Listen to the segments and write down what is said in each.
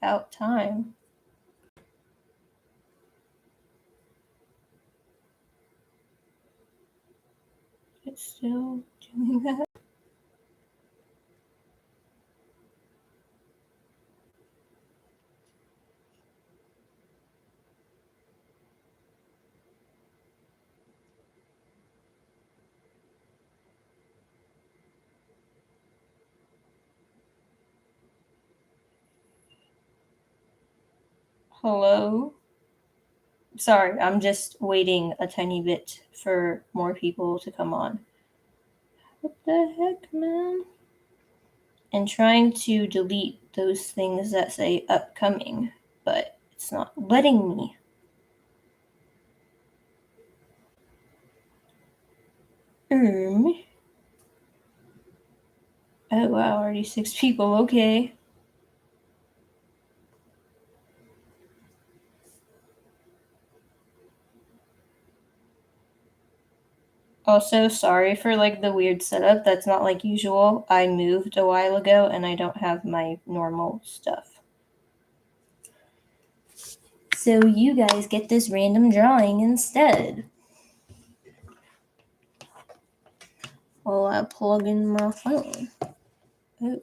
About time. It's still doing that. Hello? Sorry, I'm just waiting a tiny bit for more people to come on. What the heck, man? And trying to delete those things that say upcoming, but it's not letting me. Oh wow, already 6 people, okay. Also, sorry for like the weird setup. That's not like usual. I moved a while ago and I don't have my normal stuff. So you guys get this random drawing instead. While I plug in my phone. Oh.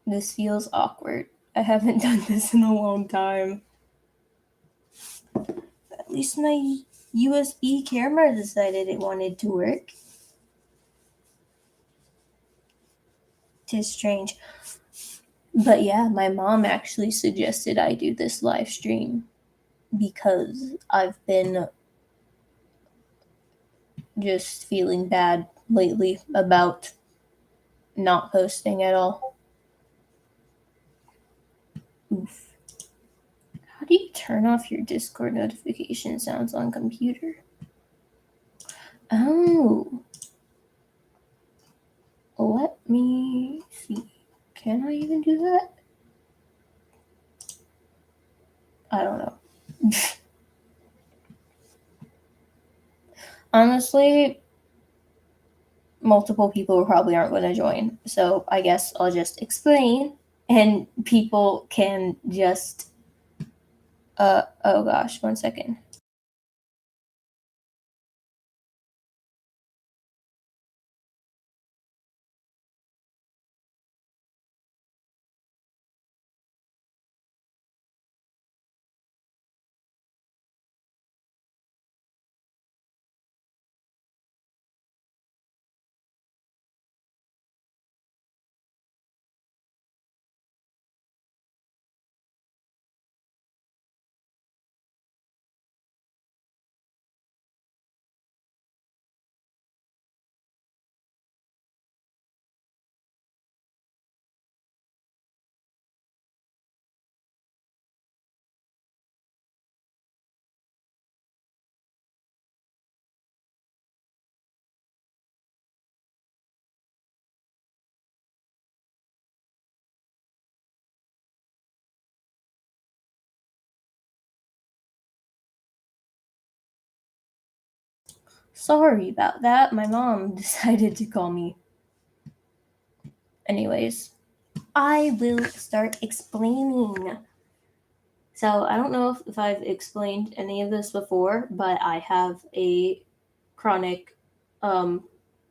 This feels awkward. I haven't done this in a long time. At least my USB camera decided it wanted to work. Tis strange. But yeah, my mom actually suggested I do this live stream because I've been just feeling bad lately about not posting at all. Oof. How do you turn off your Discord notification sounds on computer? Oh. Let me see. Can I even do that? I don't know. Honestly, multiple people probably aren't going to join. So I guess I'll just explain and people can just oh gosh, 1 second. Sorry about that. My mom decided to call me. Anyways, I will start explaining. So, I don't know if I've explained any of this before, but I have a chronic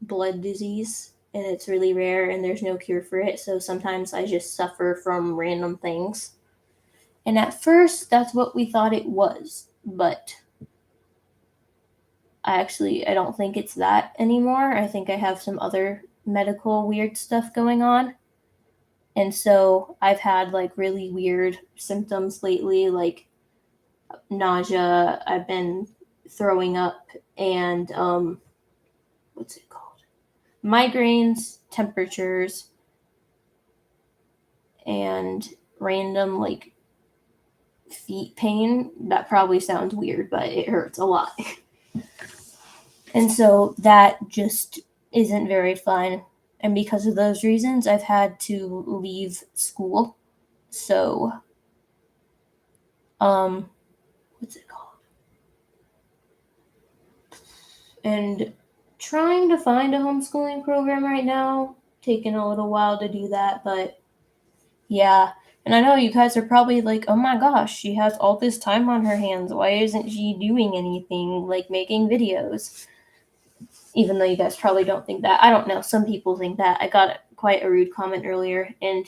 blood disease and it's really rare and there's no cure for it. So, sometimes I just suffer from random things. And at first, that's what we thought it was. But I don't think it's that anymore. I think I have some other medical weird stuff going on. And so I've had like really weird symptoms lately, like nausea. I've been throwing up and what's it called? Migraines, temperatures, and random like feet pain. That probably sounds weird, but it hurts a lot. And so that just isn't very fun. And because of those reasons, I've had to leave school. So, um, what's it called? and trying to find a homeschooling program right now. Taking a little while to do that, but yeah. And I know you guys are probably like, oh my gosh, she has all this time on her hands. Why isn't she doing anything like making videos? Even though you guys probably don't think that. I don't know. Some people think that. I got quite a rude comment earlier, and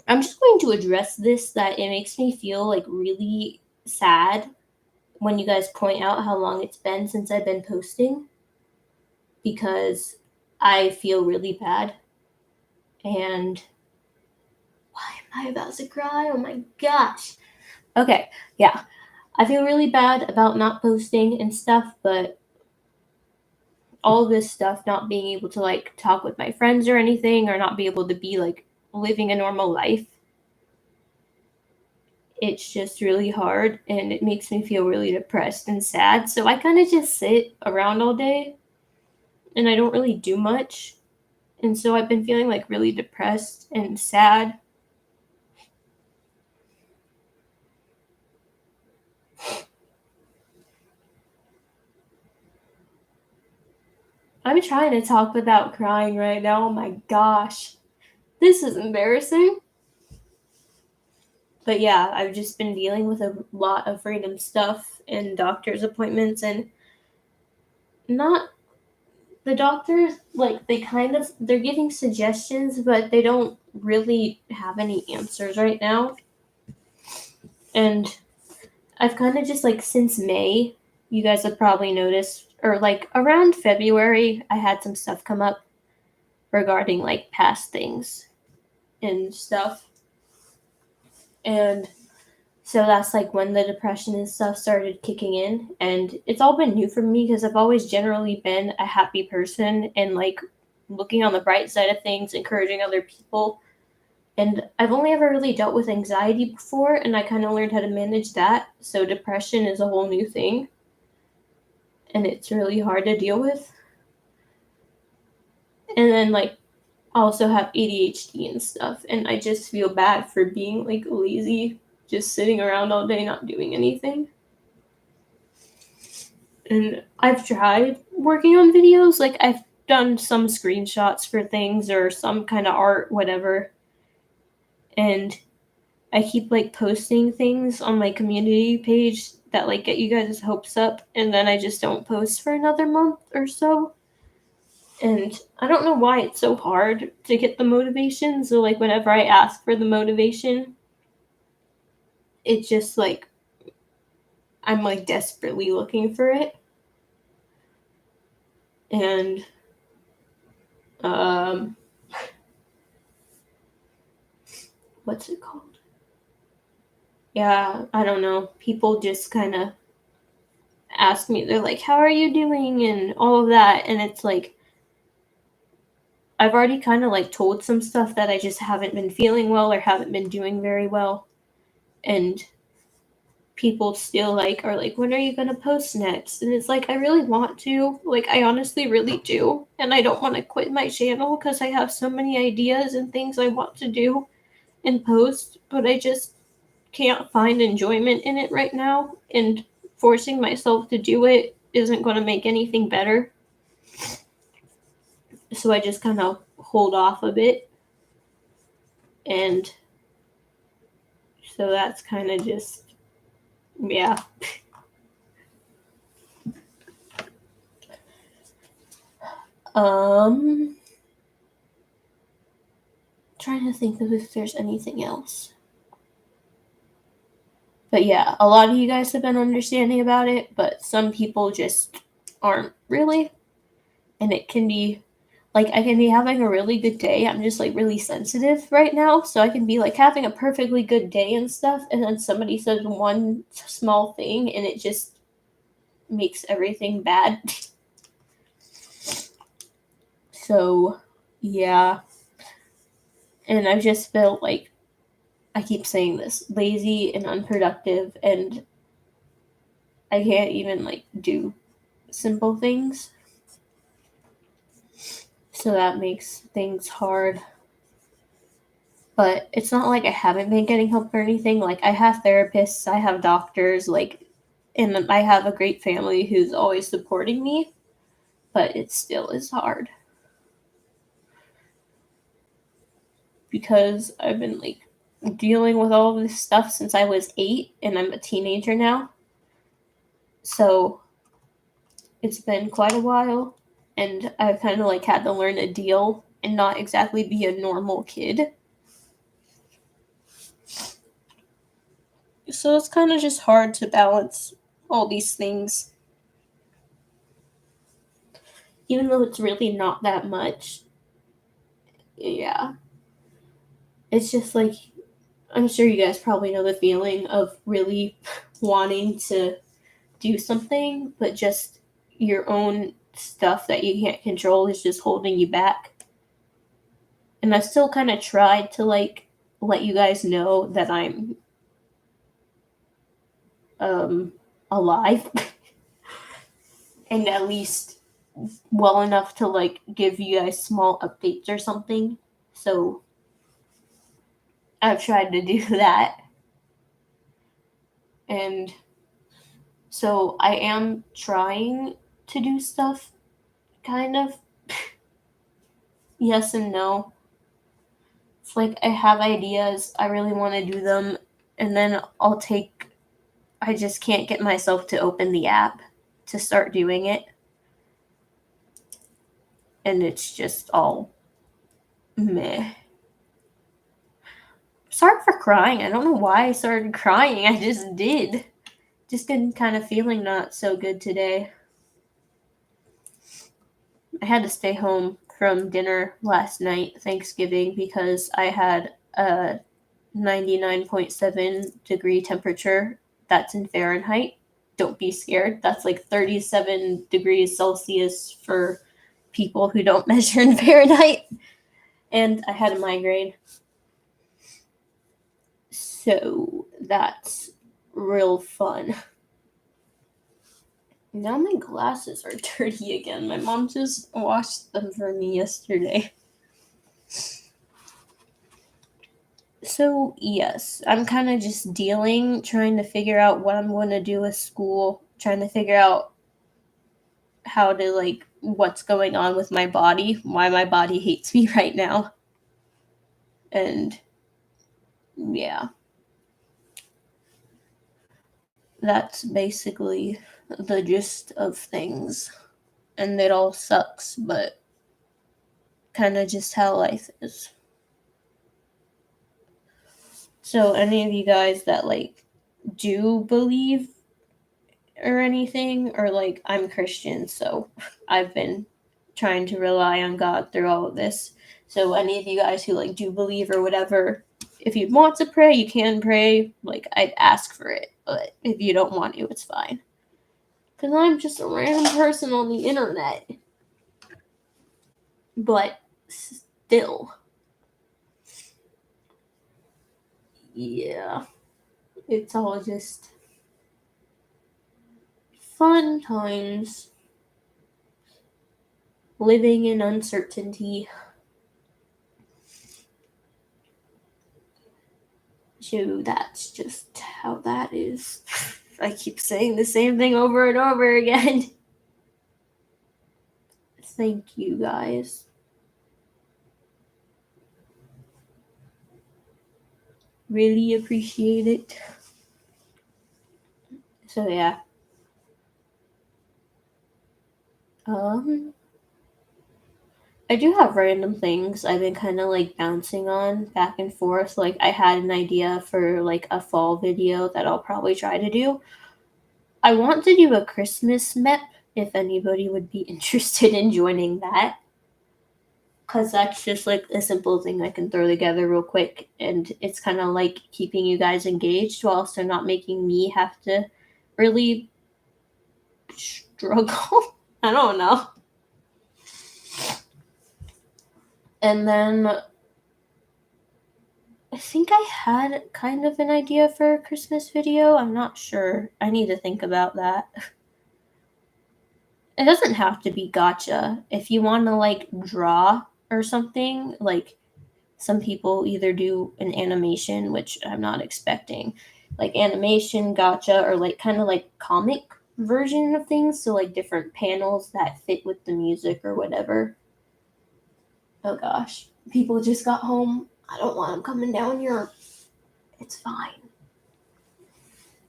I'm just going to address this, that it makes me feel like really sad when you guys point out how long it's been since I've been posting, because I feel really bad. And why am I about to cry? Oh my gosh. Okay, yeah. I feel really bad about not posting and stuff, but all this stuff, not being able to like talk with my friends or anything, or not be able to be like living a normal life, it's just really hard and it makes me feel really depressed and sad. So I kind of just sit around all day and I don't really do much. And so I've been feeling like really depressed and sad. I'm trying to talk without crying right now. Oh my gosh. This is embarrassing. But yeah, I've just been dealing with a lot of random stuff and doctor's appointments, and not the doctors, like, they're giving suggestions, but they don't really have any answers right now. And I've kind of just like, since May, you guys have probably noticed, or like around February, I had some stuff come up regarding like past things and stuff. And so that's like when the depression and stuff started kicking in. And it's all been new for me because I've always generally been a happy person and like looking on the bright side of things, encouraging other people. And I've only ever really dealt with anxiety before, and I kind of learned how to manage that. So depression is a whole new thing, and it's really hard to deal with. And then, like, I also have ADHD and stuff, and I just feel bad for being like lazy, just sitting around all day not doing anything. And I've tried working on videos, like I've done some screenshots for things or some kind of art, whatever. And I keep like posting things on my community page that like get you guys' hopes up, and then I just don't post for another month or so. And I don't know why it's so hard to get the motivation. So like whenever I ask for the motivation, it's just like I'm like desperately looking for it. And um what's it called? Yeah, I don't know. People just kind of ask me, they're like, "How are you doing?" and all of that, and it's like I've already kind of like told some stuff that I just haven't been feeling well or haven't been doing very well. And people still like are like, when are you gonna post next? And it's like, I really want to, like, I honestly really do, and I don't want to quit my channel because I have so many ideas and things I want to do and post, but I just can't find enjoyment in it right now, and forcing myself to do it isn't going to make anything better. So I just kind of hold off a bit. And so that's kind of just, yeah. Trying to think of if there's anything else. But yeah, a lot of you guys have been understanding about it, but some people just aren't really. And it can be like, I can be having a really good day. I'm just like really sensitive right now. So I can be like having a perfectly good day and stuff. And then somebody says one small thing and it just makes everything bad. So yeah. And I've just felt like, I keep saying this, lazy and unproductive, and I can't even like do simple things. So that makes things hard. But it's not like I haven't been getting help or anything. Like, I have therapists, I have doctors, like, And I have a great family who's always supporting me, but it still is hard. Because I've been like dealing with all of this stuff since I was 8 and I'm a teenager now. So it's been quite a while and I've kind of like had to learn to deal and not exactly be a normal kid. So it's kind of just hard to balance all these things. Even though it's really not that much. Yeah. It's just like, I'm sure you guys probably know the feeling of really wanting to do something, but just your own stuff that you can't control is just holding you back. And I still kind of tried to like let you guys know that I'm alive and at least well enough to like give you guys small updates or something. So I've tried to do that. And so I am trying to do stuff, kind of. Yes and no. It's like I have ideas, I really want to do them, and then I just can't get myself to open the app to start doing it. And it's just all meh. Sorry for crying. I don't know why I started crying. I just did. Just been kind of feeling not so good today. I had to stay home from dinner last night, Thanksgiving, because I had a 99.7 degree temperature. That's in Fahrenheit. Don't be scared. That's like 37 degrees Celsius for people who don't measure in Fahrenheit. And I had a migraine. So that's real fun. Now my glasses are dirty again. My mom just washed them for me yesterday. So, yes, I'm kind of just trying to figure out what I'm going to do with school, trying to figure out how to, like, what's going on with my body, why my body hates me right now. And, yeah. That's basically the gist of things. And it all sucks, but kind of just how life is. So, any of you guys that, like, do believe or anything, or like I'm Christian, so I've been trying to rely on God through all of this. So any of you guys who like do believe or whatever, if you want to pray, you can pray. Like I'd ask for it, but if you don't want to, it's fine. Because I'm just a random person on the internet. But still. Yeah. It's all just fun times. Living in uncertainty. So that's just how that is. I keep saying the same thing over and over again. Thank you guys. Really appreciate it. So yeah. I do have random things I've been kind of like bouncing on back and forth. Like I had an idea for like a fall video that I'll probably try to do. I want to do a Christmas mep if anybody would be interested in joining that. Because that's just like a simple thing I can throw together real quick. And it's kind of like keeping you guys engaged while also not making me have to really struggle. I don't know. And then I think I had kind of an idea for a Christmas video. I'm not sure. I need to think about that. It doesn't have to be gotcha. If you want to like draw or something, like some people either do an animation, which I'm not expecting, like animation, gacha, or like kind of like comic version of things. So like different panels that fit with the music or whatever. Oh gosh, people just got home. I don't want them coming down here. It's fine.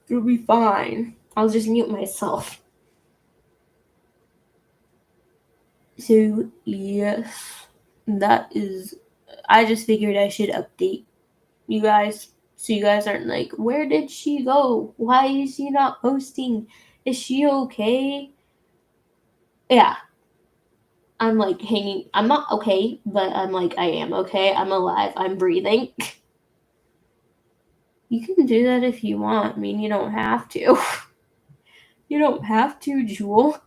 It'll be fine. I'll just mute myself. So yes, that is. I just figured I should update you guys so you guys aren't like, where did she go? Why is she not posting? Is she okay? Yeah, I'm like hanging. I'm not okay, but I'm like, I am okay. I'm alive. I'm breathing. You can do that if you want. I mean, you don't have to. You don't have to, Jewel.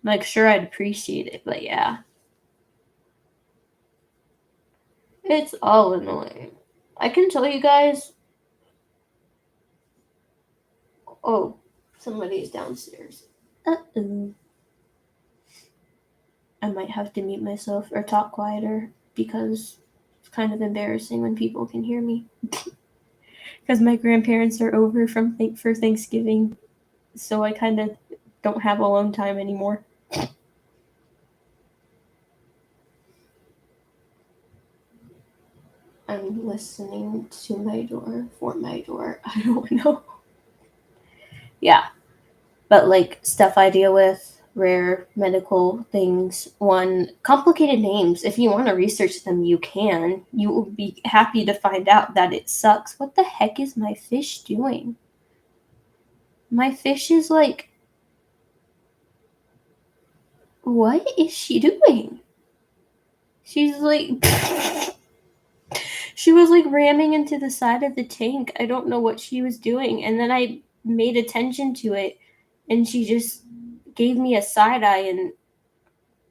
Like, sure, I'd appreciate it, but yeah. It's all annoying. I can tell you guys. Oh, somebody's downstairs. Uh-oh. I might have to mute myself or talk quieter because it's kind of embarrassing when people can hear me. Because my grandparents are over for Thanksgiving, so I kind of don't have alone time anymore. I'm listening to my door for my door. I don't know. Yeah, but like stuff I deal with, rare medical things, one, complicated names. If you want to research them, you can. You will be happy to find out that it sucks. What the heck is my fish doing? My fish is like, what is she doing? She's like, she was like ramming into the side of the tank. I don't know what she was doing. And then I made attention to it, and she just gave me a side eye and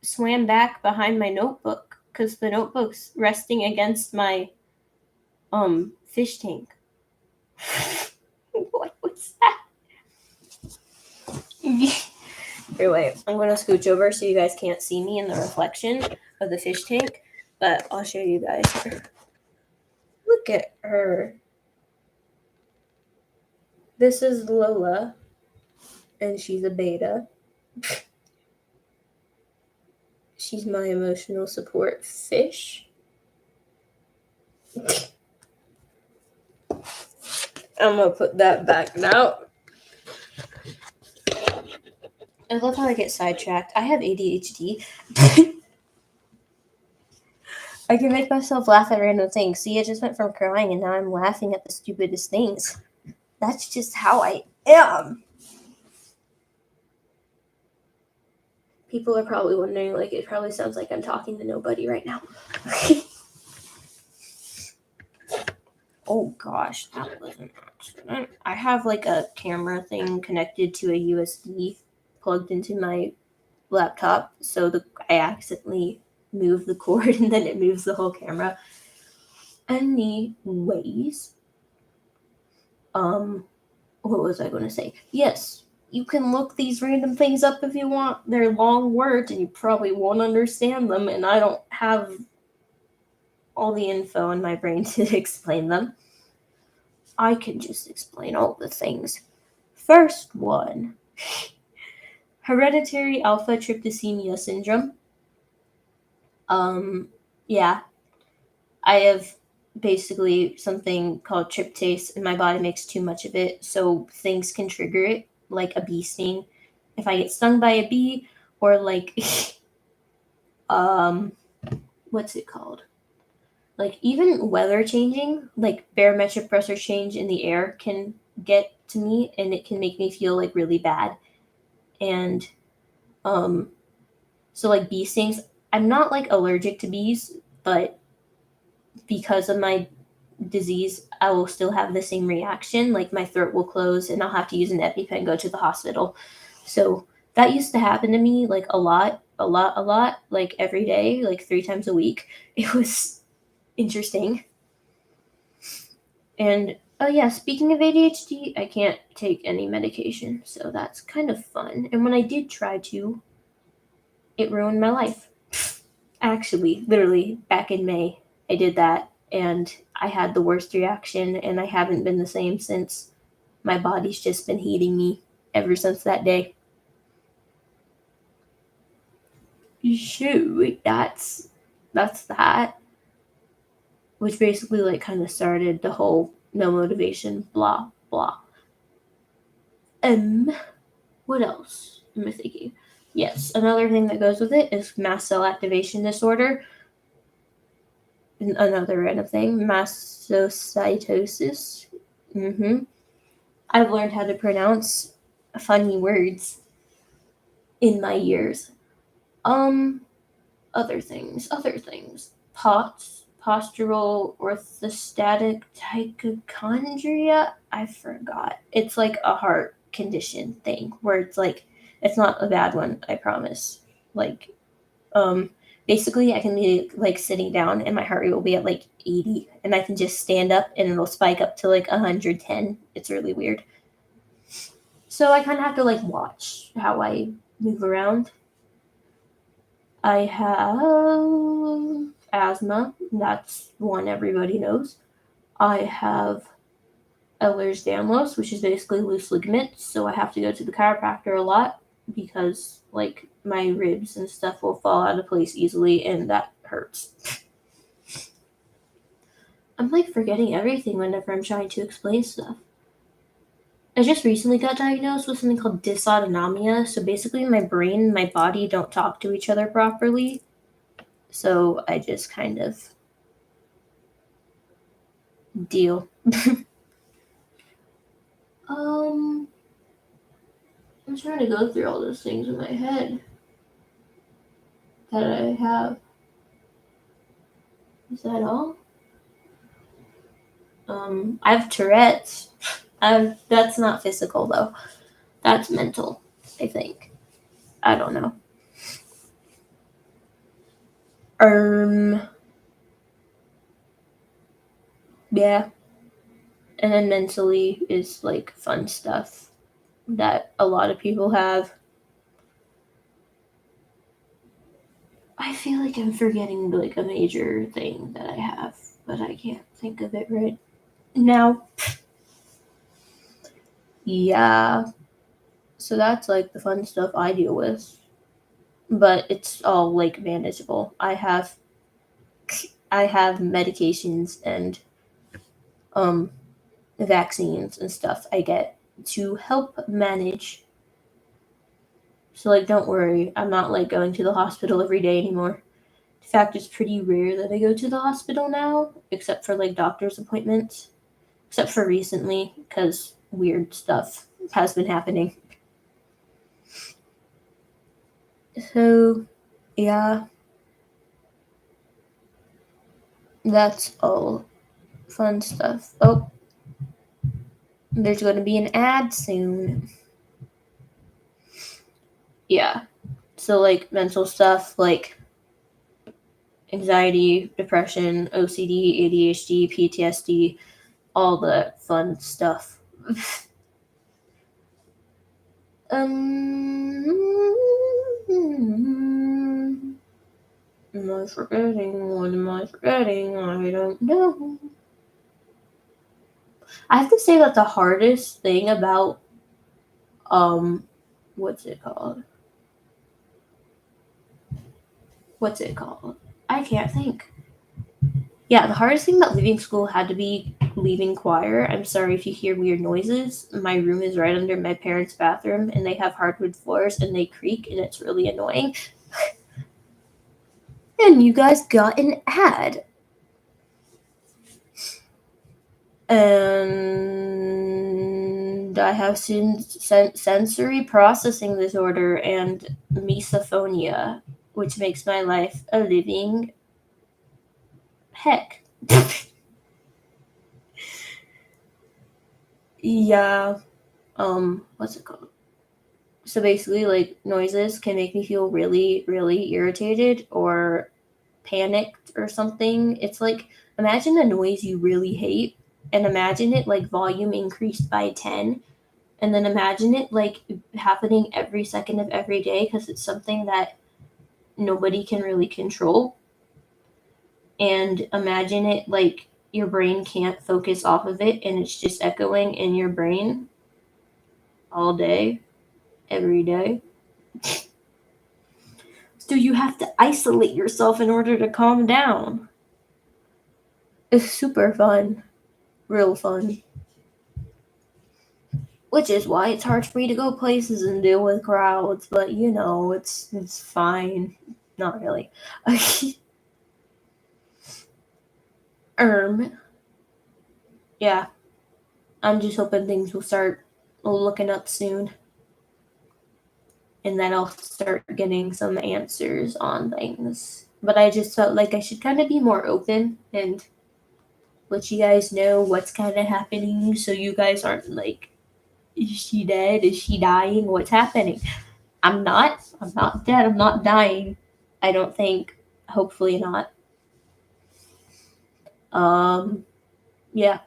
swam back behind my notebook because the notebook's resting against my fish tank. What was that? Here, wait. I'm gonna scooch over so you guys can't see me in the reflection of the fish tank, but I'll show you guys her. Look at her. This is Lola, and she's a beta. She's my emotional support fish. I'm gonna put that back now. I love how I get sidetracked. I have ADHD. I can make myself laugh at random things. See, I just went from crying and now I'm laughing at the stupidest things. That's just how I am. People are probably wondering, like, it probably sounds like I'm talking to nobody right now. Oh gosh, that was an accident. I have like a camera thing connected to a USB plugged into my laptop, so I accidentally move the cord and then it moves the whole camera. Anyways, what was I going to say? Yes, you can look these random things up if you want. They're long words and you probably won't understand them, and I don't have all the info in my brain to explain them. I can just explain all the things. First one, hereditary alpha tryptophanemia syndrome. Yeah, I have basically something called tryptase, and my body makes too much of it, so things can trigger it, like a bee sting. If I get stung by a bee, or like, what's it called? Like even weather changing, like barometric pressure change in the air can get to me, and it can make me feel like really bad. And so like bee stings, I'm not like allergic to bees, but because of my disease, I will still have the same reaction. Like my throat will close and I'll have to use an EpiPen, go to the hospital. So that used to happen to me like a lot, like every day, like 3 times a week. It was interesting. And oh yeah, speaking of ADHD, I can't take any medication, so that's kind of fun. And when I did try to, it ruined my life. Actually, literally back in May, I did that, and I had the worst reaction, and I haven't been the same since. My body's just been heating me ever since that day. Shoot, that's that. Which basically like kind of started the whole no motivation, blah blah. What else am I thinking? Yes, another thing that goes with it is mast cell activation disorder. Another random thing, mastocytosis. I've learned how to pronounce funny words in my years. Um, other things. Postural orthostatic tachychondria. I forgot. It's like a heart condition thing where it's like it's not a bad one, I promise. Like, um, basically I can be like sitting down and my heart rate will be at like 80, and I can just stand up and it'll spike up to like 110. It's really weird. So I kind of have to like watch how I move around. I have asthma. That's one everybody knows. I have Ehlers-Danlos, which is basically loose ligaments. So I have to go to the chiropractor a lot because like my ribs and stuff will fall out of place easily, and that hurts. I'm like forgetting everything whenever I'm trying to explain stuff. I just recently got diagnosed with something called dysautonomia. So basically, my brain and my body don't talk to each other properly. So I just kind of deal. um, I'm trying to go through all those things in my head that I have. Is that all? I have Tourette's. That's not physical though. That's mental, I think. I don't know. Um, yeah. And then mentally is like fun stuff that a lot of people have. I feel like I'm forgetting like a major thing that I have, but I can't think of it right now. Yeah. So that's like the fun stuff I deal with. But it's all like manageable. I have medications and um vaccines and stuff I get to help manage. So like don't worry, I'm not like going to the hospital every day anymore. In fact, it's pretty rare that I go to the hospital now, except for like doctor's appointments. Except for recently, because weird stuff has been happening. So, yeah, that's all fun stuff. Oh, there's going to be an ad soon. Yeah. So, like, mental stuff, like anxiety, depression, OCD, ADHD, PTSD, all the fun stuff. Am I forgetting? What am I forgetting? I don't know. I have to say that the hardest thing about um what's it called? What's it called? I can't think. Yeah, the hardest thing about leaving school had to be leaving choir. I'm sorry if you hear weird noises. My room is right under my parents' bathroom and they have hardwood floors and they creak and it's really annoying. And you guys got an ad. And I have sensory processing disorder and misophonia, which makes my life a living heck. Yeah. What's it called? So basically, like, noises can make me feel really, really irritated or panicked or something. It's like, imagine a noise you really hate and imagine it like volume increased by 10, and then imagine it like happening every second of every day because it's something that nobody can really control. and imagine it like your brain can't focus off of it and it's just echoing in your brain all day, every day. So you have to isolate yourself in order to calm down. It's super fun. Real fun. Which is why it's hard for me to go places and deal with crowds, but you know, it's fine. Not really. Yeah. I'm just hoping things will start looking up soon. And then I'll start getting some answers on things. But I just felt like I should kind of be more open and let you guys know what's kind of happening so you guys aren't like, is she dead? Is she dying? What's happening? I'm not. I'm not dead. I'm not dying. I don't think. Hopefully not. Yeah.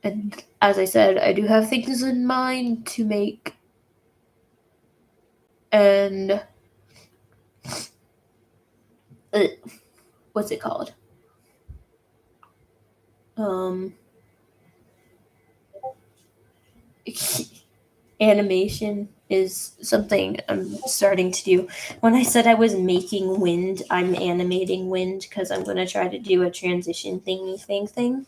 And as I said, I do have things in mind to make. And what's it called? Animation is something I'm starting to do. When I said I was making wind, I'm animating wind because I'm going to try to do a transition thingy thing.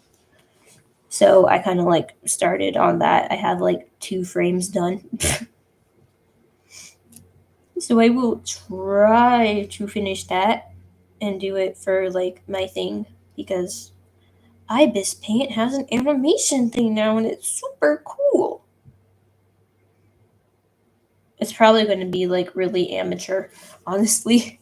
So I kind of like started on that. I have like 2 frames done. So I will try to finish that and do it for like my thing because Ibis Paint has an animation thing now and it's super cool. It's probably going to be like really amateur, honestly.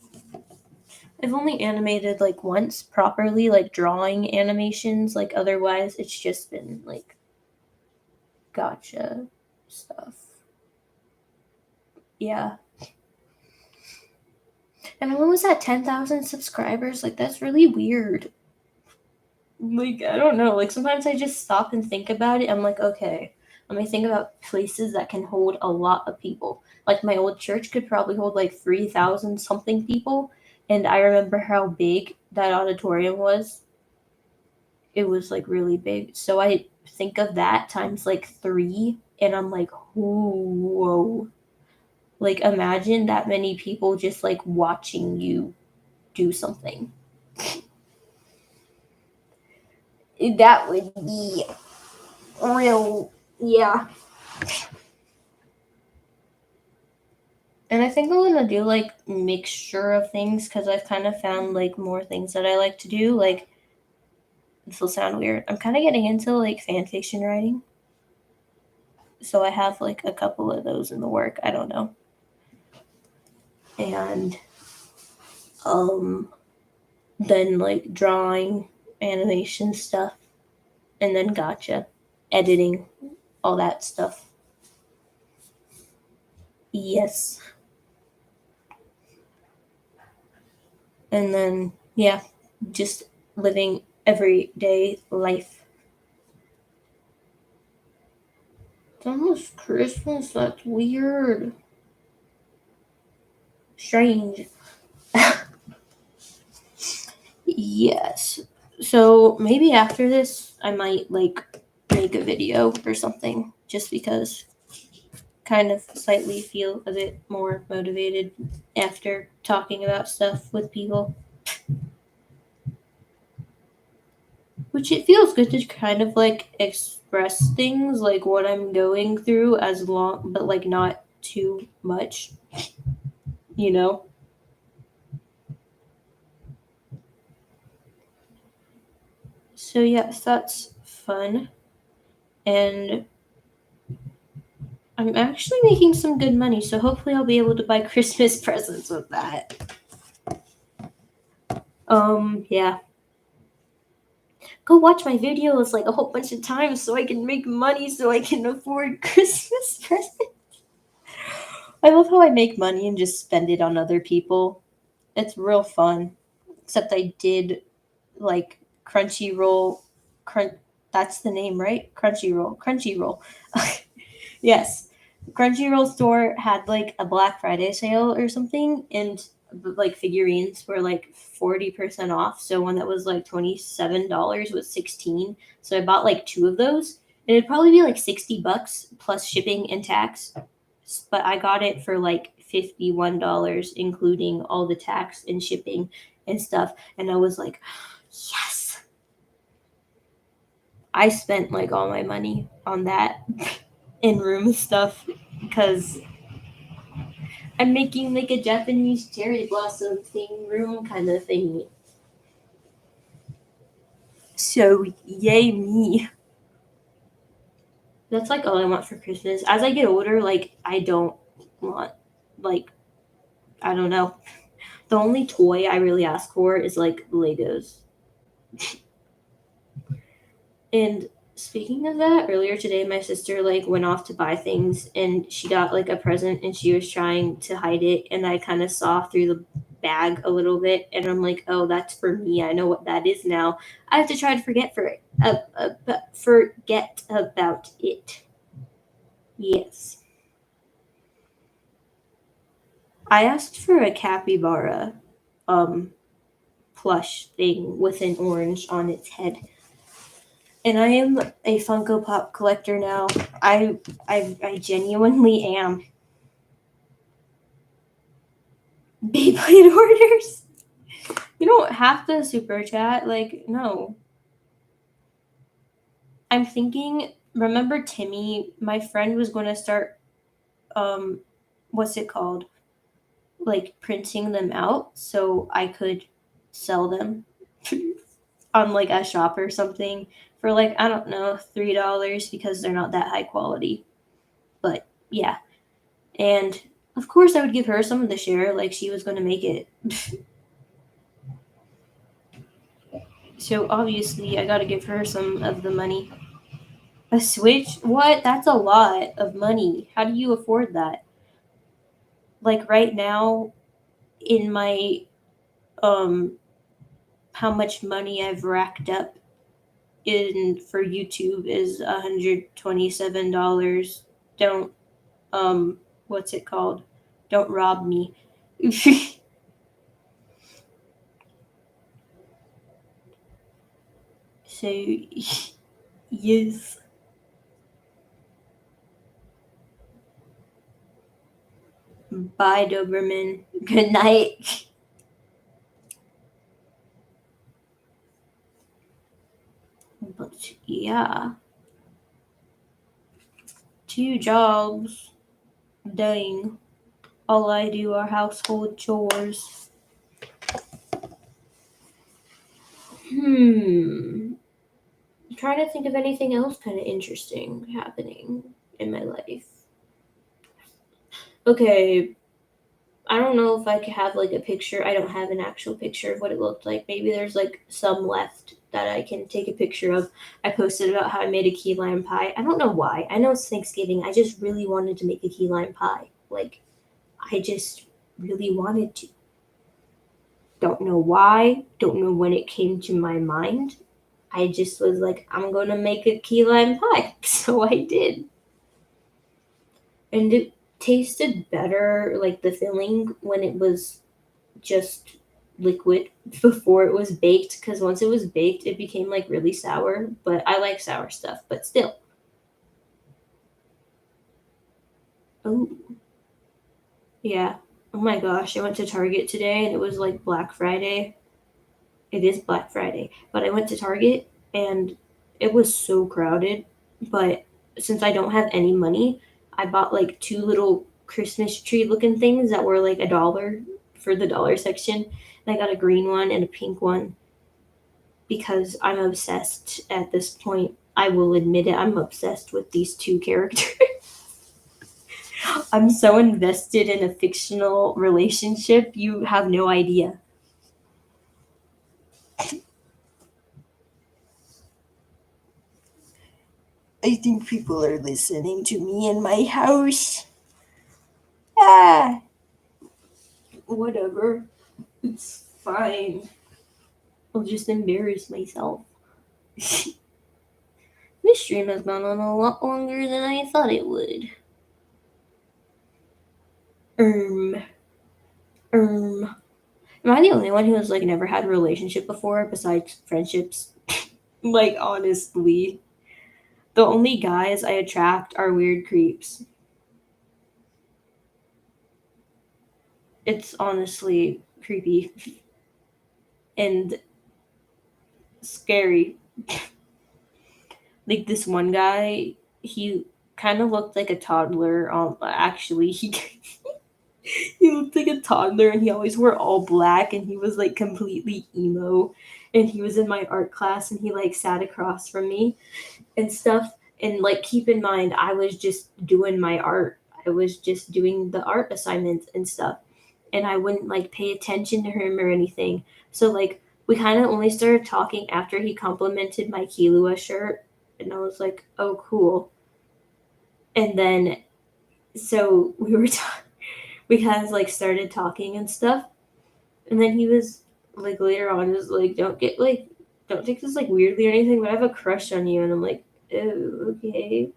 I've only animated like once properly, like drawing animations. Like otherwise, it's just been like gotcha stuff. Yeah. And I'm almost at 10,000 subscribers. Like that's really weird. Like I don't know. Like sometimes I just stop and think about it. I'm like, okay, let me think about places that can hold a lot of people. Like my old church could probably hold like 3,000 something people, and I remember how big that auditorium was. It was like really big. So I think of that times like 3, and I'm like, whoa. Like imagine that many people just like watching you do something. That would be real, yeah. And I think I'm gonna do like mixture of things because I've kind of found like more things that I like to do. Like this will sound weird. I'm kind of getting into like fan fiction writing, so I have like a couple of those in the work. I don't know, and then like drawing, animation stuff, and then gotcha, editing, all that stuff. Yes, and then yeah, just living everyday life. It's almost Christmas. That's weird. Strange. Yes. So maybe after this, I might like make a video or something just because kind of slightly feel a bit more motivated after talking about stuff with people. Which it feels good to kind of like express things like what I'm going through as long, but like not too much, you know? So, yes, that's fun. And I'm actually making some good money, so hopefully I'll be able to buy Christmas presents with that. Yeah. Go watch my videos like a whole bunch of times so I can make money so I can afford Christmas presents. I love how I make money and just spend it on other people. It's real fun. Except I did like Crunchyroll. That's the name, right? Crunchyroll. Yes. Crunchyroll store had like a Black Friday sale or something, and like figurines were like 40% off. So one that was like $27 was 16. So I bought like two of those. And it'd probably be like $60 plus shipping and tax. But I got it for like $51, including all the tax and shipping and stuff. And I was like, yes. I spent like all my money on that in room stuff because I'm making like a Japanese cherry blossom thing room kind of thing. So yay me. That's like all I want for Christmas. As I get older, like I don't want like I don't know. The only toy I really ask for is like Legos. And speaking of that, earlier today my sister like went off to buy things and she got like a present and she was trying to hide it and I kind of saw through the bag a little bit and I'm like, "Oh, that's for me. I know what that is now. I have to try to forget about it." Yes. I asked for a capybara um plush thing with an orange on its head. And I am a Funko Pop collector now. I genuinely am. Beyblade orders. You don't have to super chat. Like, no. I'm thinking. Remember Timmy? My friend was going to start. Um, what's it called? Like printing them out so I could sell them on like a shop or something for like I don't know $3 because they're not that high quality. But yeah, and of course I would give her some of the share like she was going to make it. So obviously I got to give her some of the money. A Switch? What? That's a lot of money. How do you afford that? Like right now in my um how much money I've racked up in for YouTube is $127. Don't what's it called? Don't rob me. So yes. Bye Doberman. Good night. But yeah. 2 jobs. Dang. All I do are household chores. I'm trying to think of anything else kind of interesting happening in my life. Okay, I don't know if I could have like a picture. I don't have an actual picture of what it looked like. Maybe there's like some left that I can take a picture of. I posted about how I made a key lime pie. I don't know why. I know it's Thanksgiving. I just really wanted to make a key lime pie. Like, I just really wanted to. Don't know why. Don't know when it came to my mind. I just was like, I'm gonna make a key lime pie. So I did. And it tasted better, like the filling, when it was just liquid before it was baked. Because once it was baked, it became like really sour. But I like sour stuff, but still. Oh, yeah. Oh my gosh, I went to Target today and it was like Black Friday. It is Black Friday, but I went to Target and it was so crowded. But since I don't have any money, I bought like two little Christmas tree looking things that were like $1 for the dollar section. And I got a green one and a pink one because I'm obsessed at this point. I will admit it, I'm obsessed with these two characters. I'm so invested in a fictional relationship, you have no idea. I think people are listening to me in my house. Ah, whatever. It's fine. I'll just embarrass myself. This stream has gone on a lot longer than I thought it would. Um, um, Am I the only one who has like never had a relationship before besides friendships? Like honestly, the only guys I attract are weird creeps. It's honestly creepy and scary. Like this one guy, he kind of looked like a toddler. Actually, he he looked like a toddler, and he always wore all black, and he was like completely emo. And he was in my art class, and he like sat across from me and stuff. And like, keep in mind, I was just doing my art. I was just doing the art assignments and stuff, and I wouldn't like pay attention to him or anything. So like, we kind of only started talking after he complimented my Kilua shirt, and I was like, "Oh, cool." And then so we were we kind of like started talking and stuff, and then he was like later on was like, don't take this like weirdly or anything, but I have a crush on you, and I'm like, oh, okay.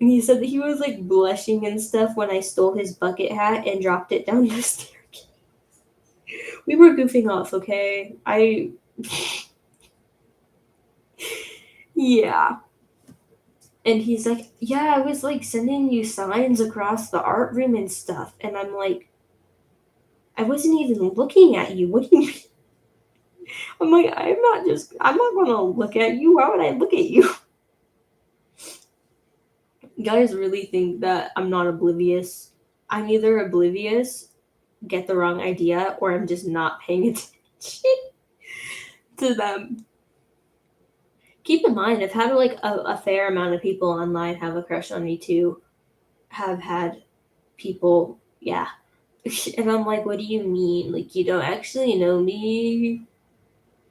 And he said that he was like blushing and stuff when I stole his bucket hat and dropped it down the staircase. We were goofing off, okay? Yeah. And he's like, yeah, I was like sending you signs across the art room and stuff. And I'm like, I wasn't even looking at you. What do you mean? I'm like, I'm not gonna look at you. Why would I look at you? Guys really think that I'm not oblivious. I'm either oblivious, get the wrong idea, or I'm just not paying attention to them. Keep in mind, I've had like a fair amount of people online have a crush on me too. Have had people, yeah. And I'm like, what do you mean? Like, you don't actually know me?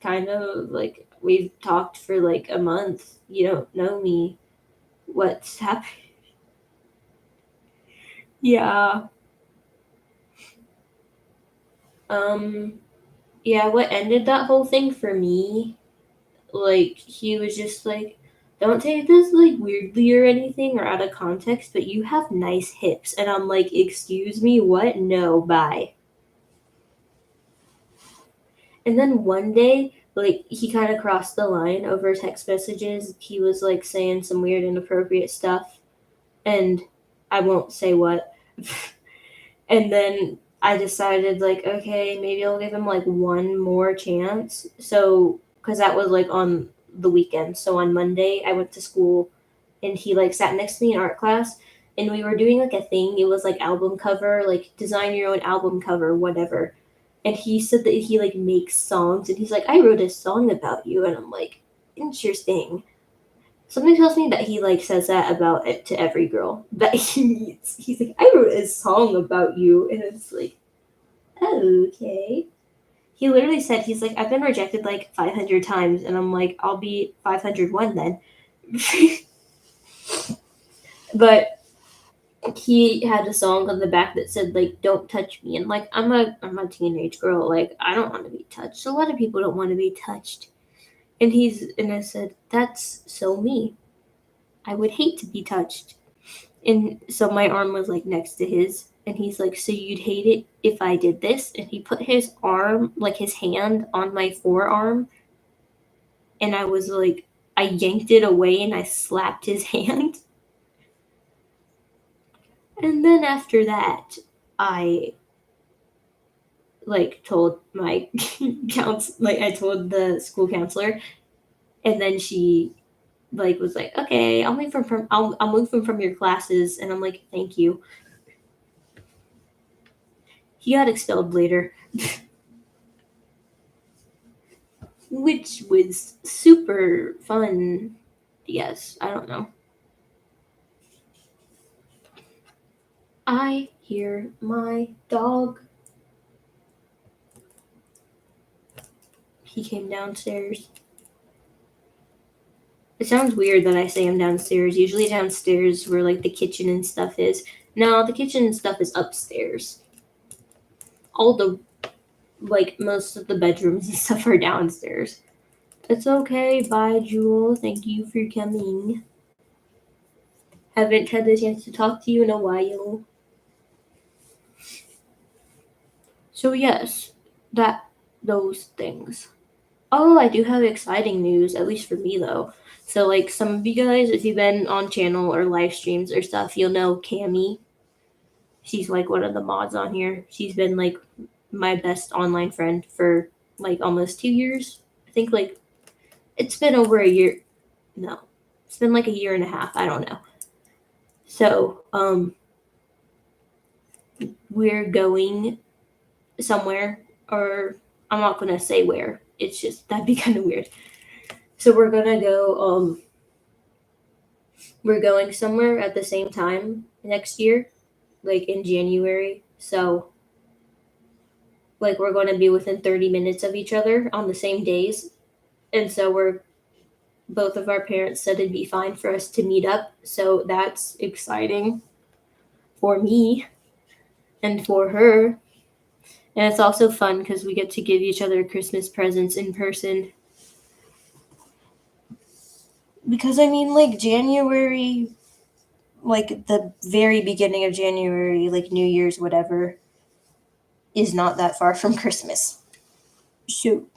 Kind of like, we've talked for like a month. You don't know me. What's happening? Yeah. Um, yeah, what ended that whole thing for me, like, he was just like, don't take this like weirdly or anything or out of context, but you have nice hips. And I'm like, excuse me, what? No, bye. And then one day, like, he kind of crossed the line over text messages. He was like saying some weird, inappropriate stuff, and I won't say what. And then I decided, like, okay, maybe I'll give him like one more chance. So, because that was like on the weekend. So on Monday, I went to school, and he like sat next to me in art class, and we were doing like a thing. It was like album cover, like design your own album cover, whatever. And he said that he like makes songs, and he's like, I wrote a song about you, and I'm like, interesting. Something tells me that he like says that about it to every girl that he meets. He's like, I wrote a song about you, and it's like, okay. He literally said, he's like, I've been rejected like 500 times, and I'm like, I'll be 501 then. But he had a song on the back that said like, don't touch me, and like, I'm a teenage girl, like, I don't want to be touched. A lot of people don't want to be touched. And I said, that's so me. I would hate to be touched. And so my arm was like next to his, and he's like, so you'd hate it if I did this? And he put his arm, like his hand, on my forearm, and I was like, I yanked it away and I slapped his hand. And then after that, I like told my like, I told the school counselor, and then she like was like, okay, I'll move him from your classes. And I'm like, thank you. He got expelled later, which was super fun. Yes, I don't know. I hear my dog. He came downstairs. It sounds weird that I say I'm downstairs. Usually downstairs where like the kitchen and stuff is. No, the kitchen and stuff is upstairs. All the like most of the bedrooms and stuff are downstairs. It's okay. Bye, Jewel. Thank you for coming. Haven't had the chance to talk to you in a while. So yes, those things. Oh, I do have exciting news, at least for me though. So like some of you guys, if you've been on channel or live streams or stuff, you'll know Cami. She's like one of the mods on here. She's been like my best online friend for like almost 2 years. I think like it's been over a year. No, it's been like a year and a half. I don't know. So we're going somewhere, or I'm not gonna say where. It's just that'd be kind of weird. So we're gonna go. We're going somewhere at the same time next year, like in January. So like we're going to be within 30 minutes of each other on the same days, and so we're both of our parents said it'd be fine for us to meet up. So that's exciting for me and for her. And it's also fun because we get to give each other Christmas presents in person. Because I mean, like January, like the very beginning of January, like New Year's, whatever, is not that far from Christmas. So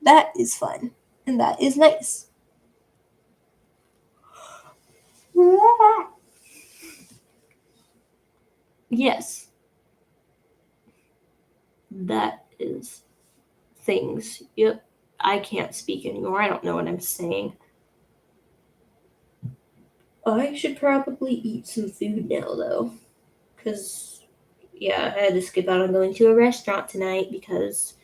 that is fun and that is nice. Yes, that is things. Yep, I can't speak anymore. I don't know what I'm saying. I should probably eat some food now, though. Because, yeah, I had to skip out on going to a restaurant tonight because,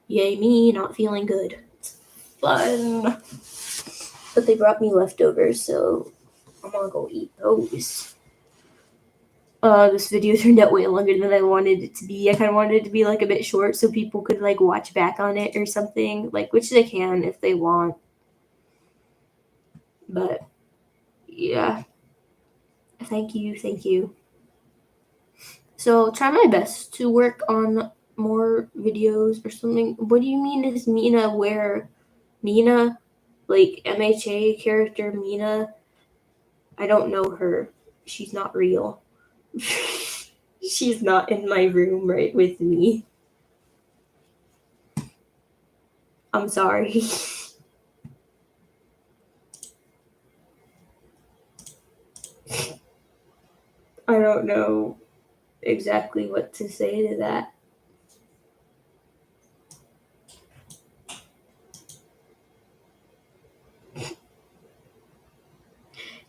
yay me, not feeling good. It's fun. But they brought me leftovers, so I'm gonna go eat those. This video turned out way longer than I wanted it to be. I kind of wanted it to be like a bit short so people could like watch back on it or something, like which they can if they want. But yeah, thank you, thank you. So I'll try my best to work on more videos or something. What do you mean is Mina where? Mina? Like MHA character Mina? I don't know her. She's not real. She's not in my room right with me. I'm sorry. I don't know exactly what to say to that.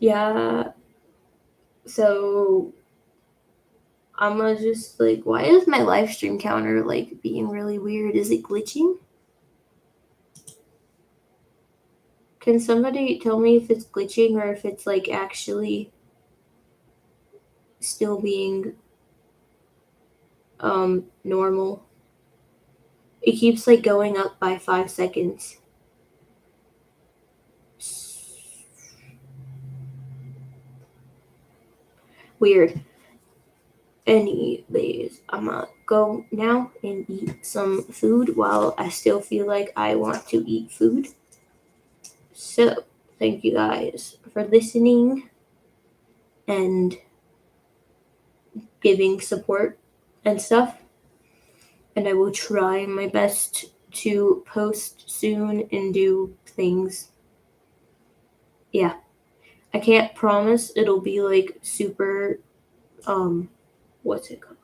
Yeah, so I'm gonna just like, why is my live stream counter like being really weird? Is it glitching? Can somebody tell me if it's glitching or if it's like actually still being normal? It keeps like going up by 5 seconds. Weird. Anyways, I'm gonna go now and eat some food while I still feel like I want to eat food. So, thank you guys for listening and giving support and stuff. And I will try my best to post soon and do things. Yeah. I can't promise it'll be like super what's it called?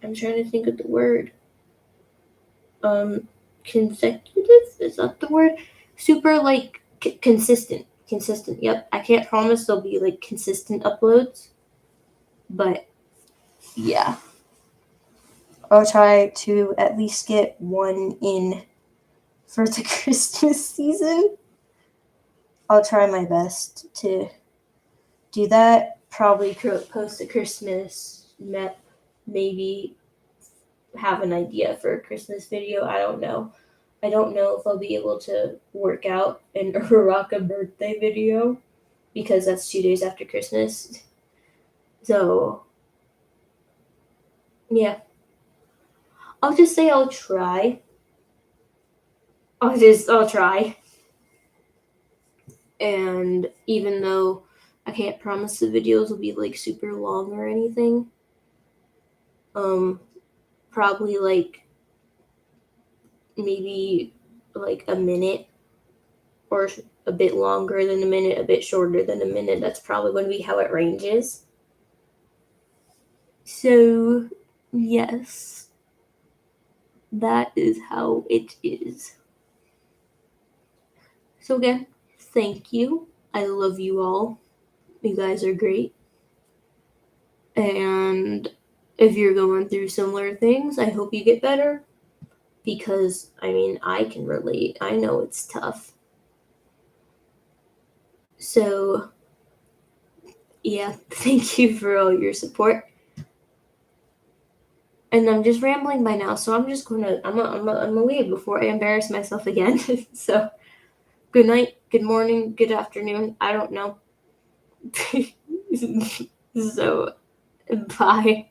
I'm trying to think of the word. Consecutive? Is that the word? Super like consistent. Consistent. Yep. I can't promise there'll be like consistent uploads, but yeah. I'll try to at least get one in for the Christmas season. I'll try my best to do that. Probably post a Christmas map, maybe have an idea for a Christmas video. I don't know. I don't know if I'll be able to work out an Uraraka birthday video because that's 2 days after Christmas. So, yeah. I'll just say I'll try. I'll try. And even though I can't promise the videos will be like super long or anything. Probably like maybe like a minute or a bit longer than a minute, a bit shorter than a minute. That's probably going to be how it ranges. So, yes, that is how it is. So, again, thank you. I love you all. You guys are great. And if you're going through similar things, I hope you get better. Because, I mean, I can relate. I know it's tough. So, yeah, thank you for all your support. And I'm just rambling by now, so I'm just gonna leave before I embarrass myself again. So, good night, good morning, good afternoon. I don't know. So, bye.